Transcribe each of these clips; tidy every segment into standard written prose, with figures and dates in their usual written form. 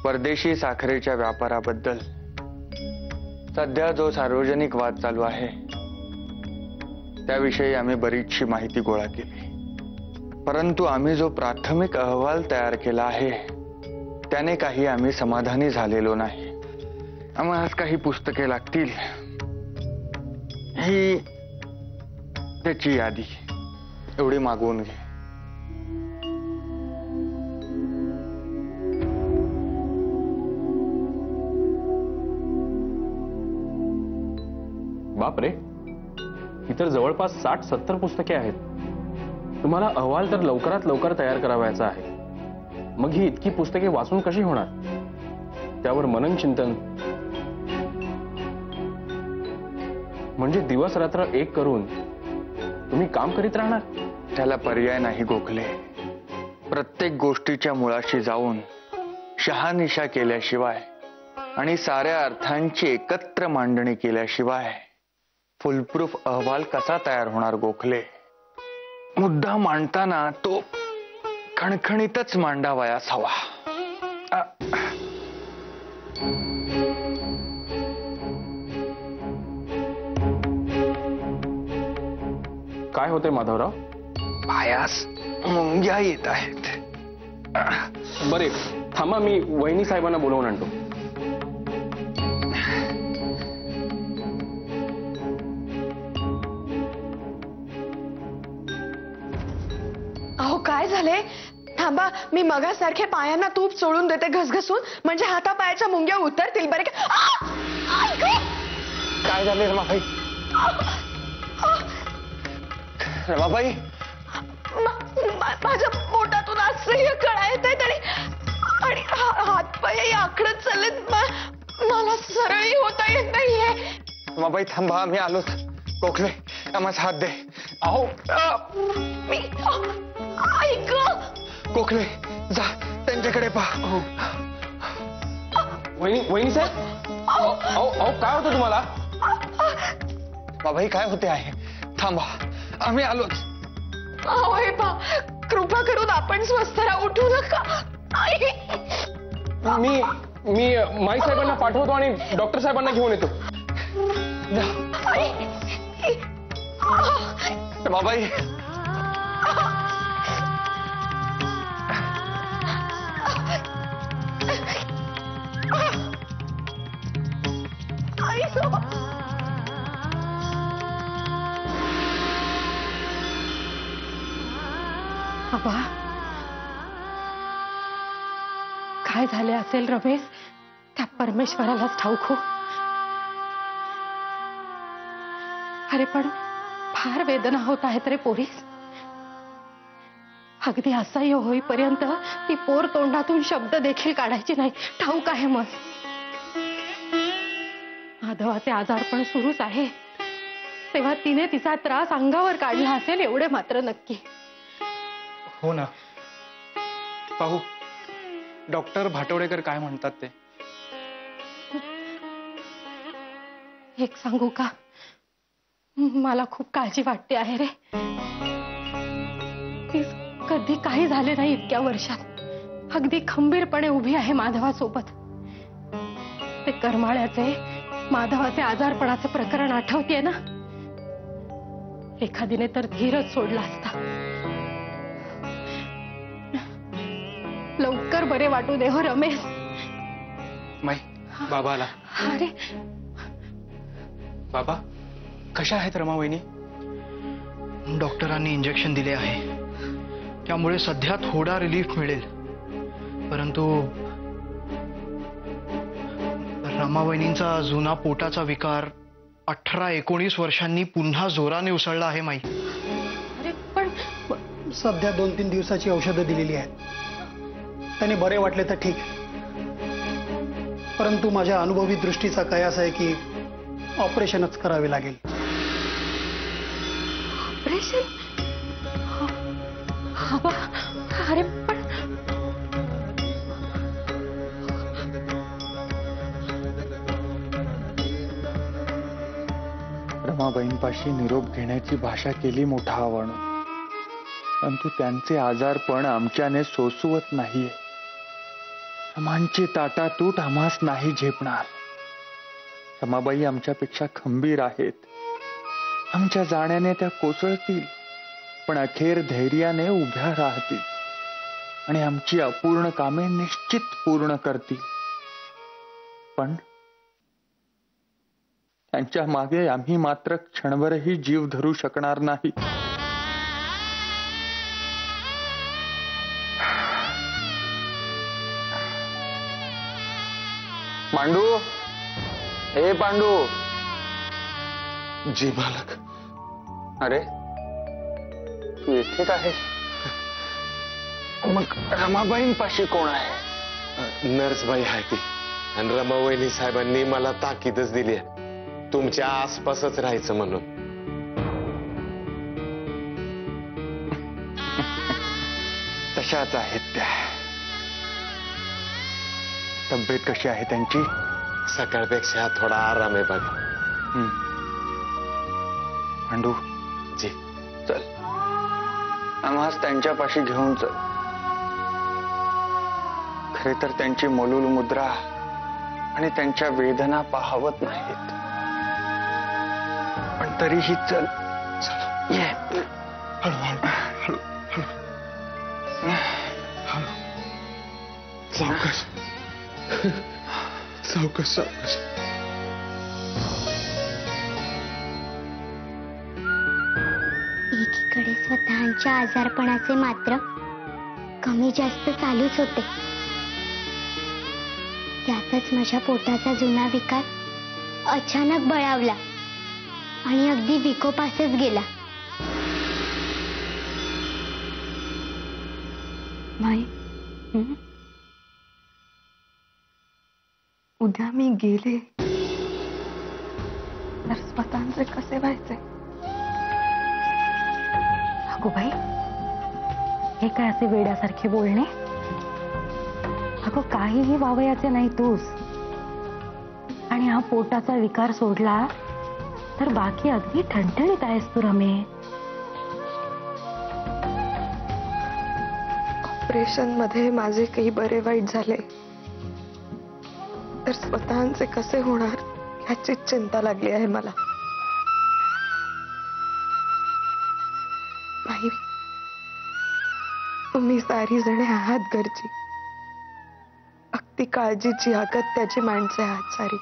परदेशी साखरेच्या व्यापाराबद्दल सध्या जो सार्वजनिक वाद चालू आहे त्याविषयी आम्ही बरीचशी माहिती गोळा केली, परंतु आम्ही जो प्राथमिक अहवाल तयार केला आहे त्याने काही आम्ही समाधानी झालेलो नाही। आम्हाला काही पुस्तके लागतील, ही त्याची यादी एवढी मागवून घे। बापरे, ही तर जवळपास 60-70 पुस्तके आहेत। तुम्हाला अहवाल तर लवकरात लवकर तयार करावायचा आहे। मग ही इतकी पुस्तके वाचून कशी होणार? त्यावर मनन चिंतन म्हणजे दिवस रात्र एक करून तुम्ही काम करीत राहणार? त्याला पर्याय नाही गोखले। प्रत्येक गोष्टीच्या मुळाशी जाऊन शहानिशा केल्याशिवाय आणि साऱ्या अर्थांची एकत्र मांडणी केल्याशिवाय फुलप्रूफ अहवाल कसा तयार होणार गोखले? मुद्दा मांडताना तो खणखणीतच मांडावयास हवा। काय होते माधवराव? पायास मुंग्या येत आहेत। बरे, थांबा, मी वहिनी साहेबांना बोलवून आणतो। अहो काय झाले? थांबा, मी मगासारखे पायांना तूप सोडून देते घसघसून, म्हणजे हातापायाच्या मुंग्या उतरतील बरे का? काय झाले रमाबाई? रमाबाई, माझ्या पोटातून असह्य कळा येत आहेत आणि हातपाय आखडत चाललेत। मला सरळही होता येत नाहीये। रमाबाई थांबा, मी आलोच। गोखले, आम्हाला हात दे। अहो मी ऐक गोखले, जा त्यांच्याकडे पहा। वहिनी साहेब, अहो काय होतं तुम्हाला? बाबाई काय होते आहे? थांबा, आम्ही आलोच। अहो हे पहा, कृपा करून आपण स्वस्थ राहा, उठू नका। मी माई साहेबांना पाठवतो आणि डॉक्टर साहेबांना घेऊन येतो। बाबाई, बाबा काय झाले असेल रमेश, त्या परमेश्वरालाच ठाऊक हो। अरे पण फार वेदना होत आहेत रे पोरीस। अगदी असह्य होईपर्यंत ती पोर तोंडातून शब्द देखील काढायची नाही, ठाऊक आहे मग। माधवाचे आजारपण सुरूच आहे, तेव्हा तिने तिचा त्रास अंगावर काढला असेल एवढे मात्र नक्की। हो ना, पाहू डॉक्टर भाटवडेकर काय म्हणतात ते। एक सांगू का, मला खूप काळजी वाटते आहे रे। ती कधी काही झाले नाही इतक्या वर्षात, अगदी खंबीरपणे उभी आहे माधवासोबत। ते करमाळ्याचे माधवाचे आजारपणाचे प्रकरण आठवतेय ना? एखादीने तर धीरच सोडला असता। लवकर बरे वाटू दे हो रमेश। माई, बाबा आला। अरे बाबा, कशा आहेत रमा वहिनी? डॉक्टरांनी इंजेक्शन दिले आहे, त्यामुळे सध्या थोडा रिलीफ मिळेल, परंतु रमा वहिनींचा जुना पोटाचा विकार 18-19 वर्षांनी पुन्हा जोराने उसळला आहे माई। अरे पण सध्या 2-3 दिवसाची औषधं दिलेली आहेत, त्याने बरे वाटले तर ठीक, परंतु माझ्या अनुभवी दृष्टीचा कयास आहे की ऑपरेशनच करावे लागेल। ऑपरेशन? अरे पण रमाबाईंपाशी निरोप घेण्याची भाषा केली मोठा आव्हान, परंतु त्यांचे आजारपण आमच्याने सोसवत नाहीये। रमांची ताटातूट आम्हास नाही झेपणार. रमाबाई आमच्यापेक्षा खंबीर आहेत. आमच्या जाण्याने त्या कोसळतील, पण अखेर धैर्याने उभ्या राहतील आणि आमची अपूर्ण कामे निश्चित पूर्ण करतील. पण त्यांच्या मागे आम्ही मात्र क्षणभरही जीव धरू शकणार नाही. पांडू, हे पांडू. जी मालक. अरे तू इथेच आहेस? मग रमाबाईंपाशी कोण आहे? नर्सबाई आहे ती, आणि रमावहिनी साहेबांनी मला ताकीदच दिली आहे तुमच्या आसपासच राहायचं म्हणून. तशाच आहेत त्या. तब्येत कशी आहे त्यांची? सकाळपेक्षा थोडा आराम आहे बघा. पांडू, जी चल आम्हास त्यांच्यापाशी घेऊन चल. खरे तर त्यांची मलूल मुद्रा आणि त्यांच्या वेदना पाहवत नाहीत, पण तरीही चल. चला. ये. हळू. सावकाश. सावकाश. एकीकडे स्वतःच्या आजारपणाचे मात्र कमी जास्त चालूच होते. त्यातच माझ्या पोटाचा जुना विकार अचानक बळावला आणि अगदी विकोपासच गेला. माई, उद्या मी गेले तर स्वतःचे कसे व्हायचे? अगो बाई, हे काय असे वेड्यासारखे बोलणे? अगो काहीही वावयाचे नाही तूच. आणि हा पोटाचा विकार सोडला तर बाकी अगदी ठणठणीत आहेस तू रमे. ऑपरेशन मध्ये माझे काही बरे वाईट झाले तर स्वतःचे कसे होणार याची चिंता लागली आहे मला. बाई, तुम्ही सारी जणे आहात घरची, अगदी काळजीची अगत्याची माणसे आहात सारी.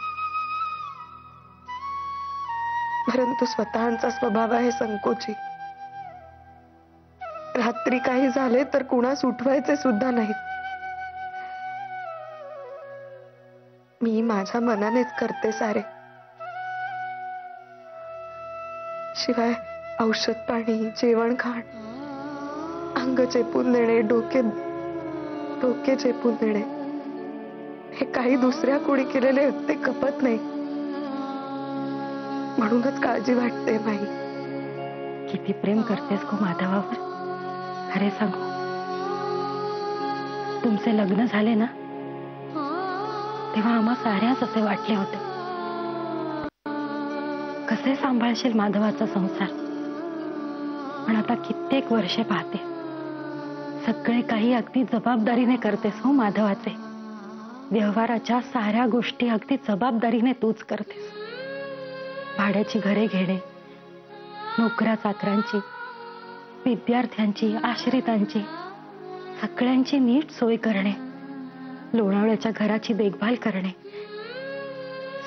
परंतु स्वतःचा स्वभाव आहे संकोची. रात्री काही झाले तर कुणास उठवायचे सुद्धा नाहीत. मी माझ्या मनानेच करते सारे. शिवाय औषध पाणी, जेवण खाण, अंग चेपून देणे, डोके चेपून देणे, हे काही दुसऱ्या कोणी केलेले ते खपत नाही. म्हणूनच काळजी वाटते माई. किती प्रेम करतेस गो माधवावर. खरे सांगू, तुमचे लग्न झाले ना तेव्हा आम्हा साऱ्याच असे वाटले होते, कसे सांभाळशील माधवाचा संसार. पण आता कित्येक वर्षे पाहते, सगळे काही अगदी जबाबदारीने करतेस हो माधवाचे. व्यवहाराच्या साऱ्या गोष्टी अगदी जबाबदारीने तूच करतेस. भाड्याची घरे घेणे, नोकऱ्या चाकरांची, विद्यार्थ्यांची, आश्रितांची, सगळ्यांची नीट सोय करणे, लोणावळ्याच्या घराची देखभाल करणे,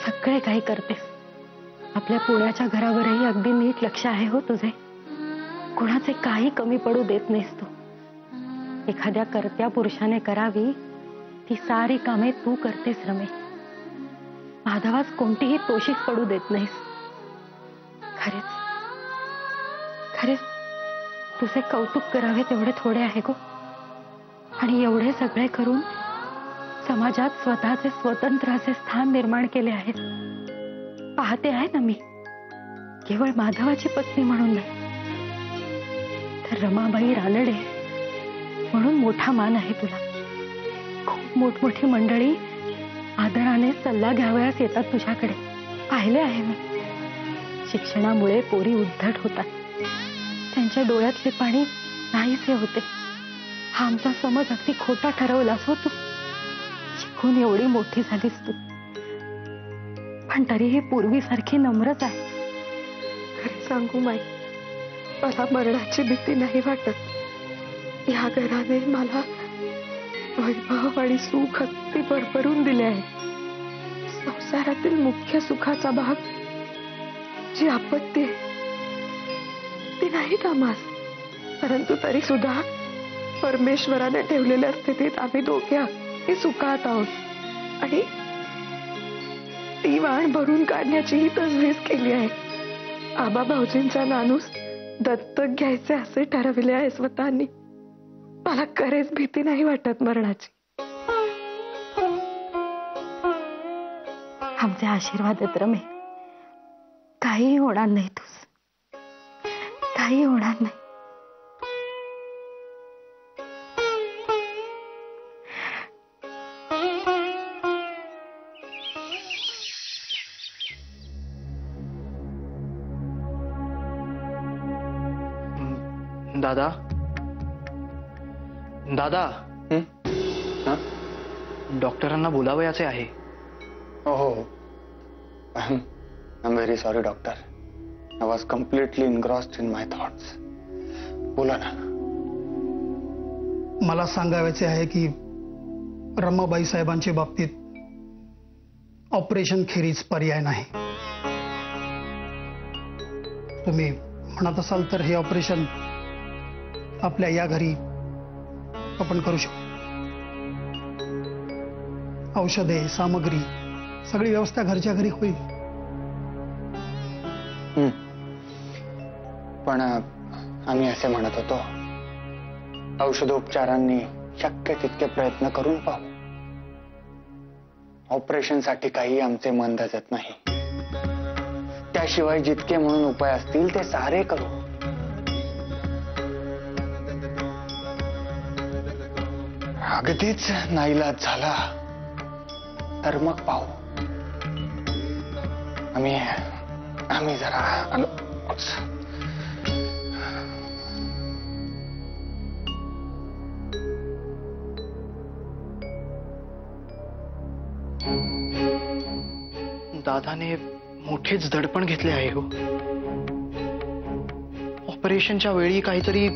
सगळे काही करतेस. आपल्या पुण्याच्या घरावरही अगदी नीट लक्ष आहे हो तुझे. कुणाचे काही कमी पडू देत नाहीस तू. एखाद्या कर्त्या पुरुषाने करावी ती सारी कामे तू करतेस रमे. माधवास कोणतीही तोशीच पडू देत नाहीस. खरेच खरेच तुझे कौतुक करावे तेवढे थोडे आहे गो. आणि एवढे सगळे करून समाजात स्वतःचे स्वतंत्र असे स्थान निर्माण केले आहेत. पाहते आहे ना मी, केवळ माधवाची पत्नी म्हणून नाही, तर रमाबाई रानडे म्हणून मोठा मान आहे तुला. खूप मोठमोठी मंडळी आदराने सल्ला घ्यावयास येतात तुझ्याकडे, पाहिले आहे मी. शिक्षणामुळे पोरी उद्धट होतात, त्यांच्या डोळ्यातले पाणी नाहीसे होते. हा आमचा समज अगदी खोटा ठरवलास हो तू. शिकून एवढी मोठी झालीस तू, पण तरीही पूर्वीसारखी नम्रच आहे. खरं सांगू माई, मला मरणाची भीती नाही वाटत. या घराने मला वैभव आणि सुख अगदी भरभरून दिले आहे. संसारातील मुख्य सुखाचा भाग जी आपत्ती आहे ती नाही कामास, परंतु तरी सुद्धा परमेश्वराने ठेवलेल्या स्थितीत आम्ही दोघे सुखात आहोत आणि ती वाण भरून काढण्याचीही तजवीज केली आहे. आबा भाऊजींचा नानूस दत्तक घ्यायचे असे ठरविले आहे स्वतःनी. मला खरेच भीती नाही वाटत मरणाची. आमचे आशीर्वाद आहेत रमे. काही होणार नाही तुझ, काही होणार नाही. दादा, दादा, डॉक्टरांना बोलावयाचे आहे. हो, I am very sorry doctor. I was completely engrossed in my thoughts. बोला ना. मला सांगायचे आहे की रमाबाई साहेबांच्या बाबतीत ऑपरेशन खेरीज पर्याय नाही. तुम्ही म्हणत असाल तर हे ऑपरेशन आपल्या या घरी आपण करू शकतो. औषधे, सामग्री, सगळी व्यवस्था घरच्या घरी होईल. पण आम्ही असे म्हणत होतो, औषधोपचारांनी शक्य तितके प्रयत्न करून पाहू. ऑपरेशनसाठी काही आमचे मन धजत नाही. त्याशिवाय जितके म्हणून उपाय असतील ते सारे करू. अगदीच नाईलाज झाला तर मग पाहू. आम्ही जरा आलो. दादाने मोठेच दडपण घेतले आहे हो. ऑपरेशनच्या वेळी काहीतरी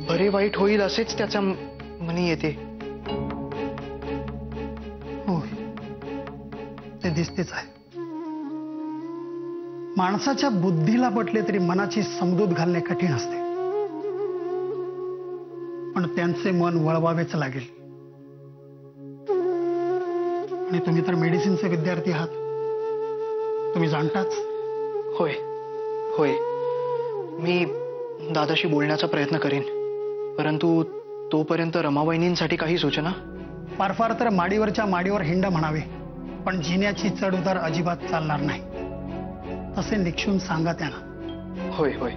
बरे वाईट होईल असेच त्याच्या मनी येते. हो, ते दिसतेच आहे. माणसाच्या बुद्धीला पटले तरी मनाची समजूत घालणे कठीण असते. पण त्यांचे मन वळवावेच लागेल. आणि तुम्ही तर मेडिसिनचे विद्यार्थी आहात, तुम्ही जाणताच. होय होय, मी दादाशी बोलण्याचा प्रयत्न करेन, परंतु तोपर्यंत रमावहिनींसाठी काही सूचना? फार फार तर माडीवरच्या माडीवर हिंडा म्हणावे, पण जिन्याची चढ उतार अजिबात चालणार नाही. तसे निक्षून सांगा त्यांना. होय होय.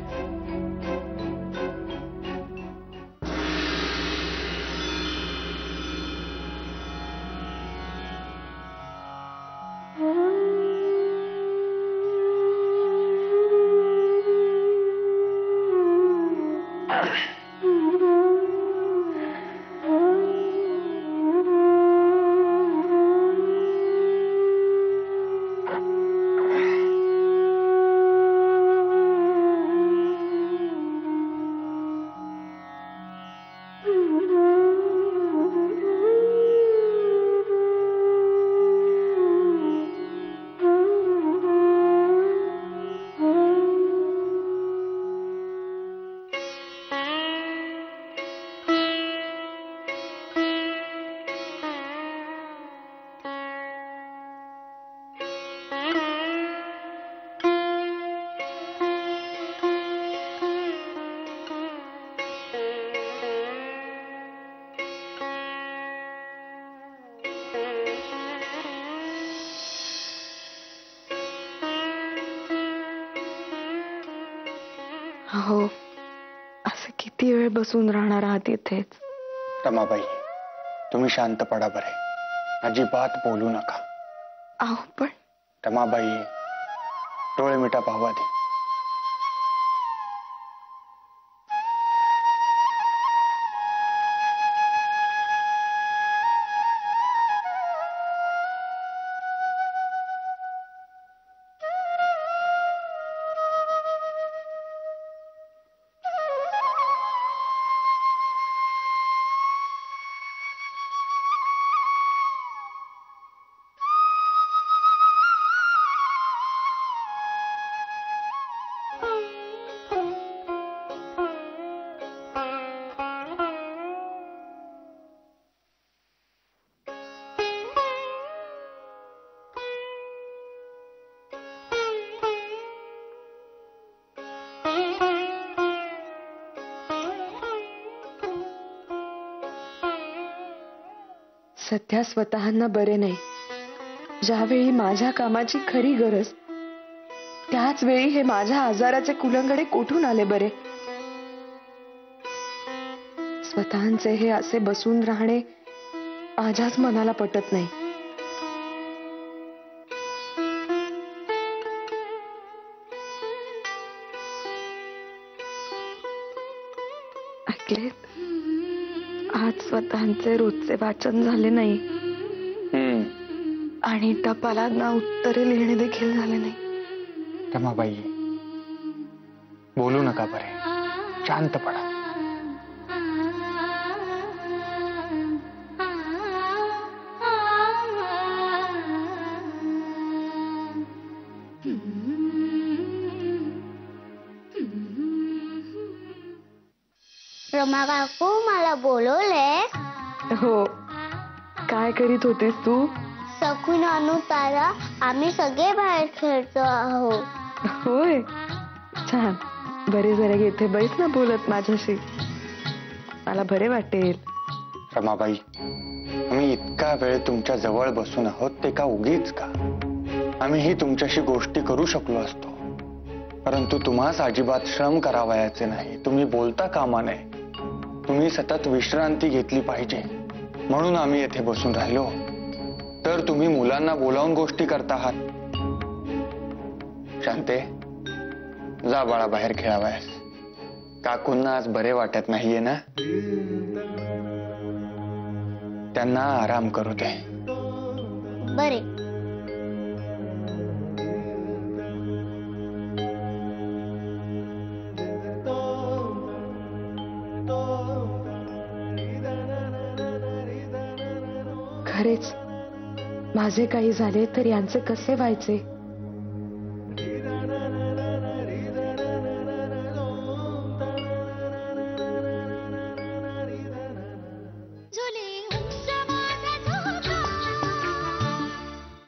हो, असं किती वेळ बसून राहणार आहात इथेच? रमाबाई, तुम्ही शांत पडा बरे. अजिबात बोलू नका. आहो पण रमाबाई, डोळे मिटा पाहू आधी. सध्या स्वतःना बरे नाही. ज्यावेळी माझ्या कामाची खरी गरज, त्याच वेळी हे माझ्या आजाराचे कुलंगडे कोठून आले बरे. स्वतःचे हे असे बसून राहणे माझ्याच मनाला पटत नाही. ऐकलेत, आज स्वतःचे रोजचे वाचन झाले नाही आणि टपालात ना उत्तरे लिहिणे देखील झाले नाही. रमाबाई, बोलू नका बरे, शांत पडा. रमा काकू, मला बोलवलंय? हो, काय करीत होतीस तू? सकून आणू तारा, आम्ही सगळे बाहेर खेळतो आहोत. होय, छान. बरे जरा येथे बैस ना बोलत माझ्याशी, मला बरे वाटेल. रमाबाई, आम्ही इतका वेळ तुमच्या जवळ बसून आहोत ते का उगीच का? आम्हीही तुमच्याशी गोष्टी करू शकलो असतो, परंतु तुम्हास अजिबात श्रम करावयाचे नाही. तुम्ही बोलता कामा नये. तुम्ही सतत विश्रांती घेतली पाहिजे, म्हणून आम्ही येथे बसून राहिलो. तर तुम्ही मुलांना बोलावून गोष्टी करता आहात. शांते, जा बाळा बाहेर खेळावयास. काकूंना आज बरे वाटत नाहीये ना, त्यांना आराम करू दे. बरे. खरेच माझे काही झाले तर यांचे कसे व्हायचे?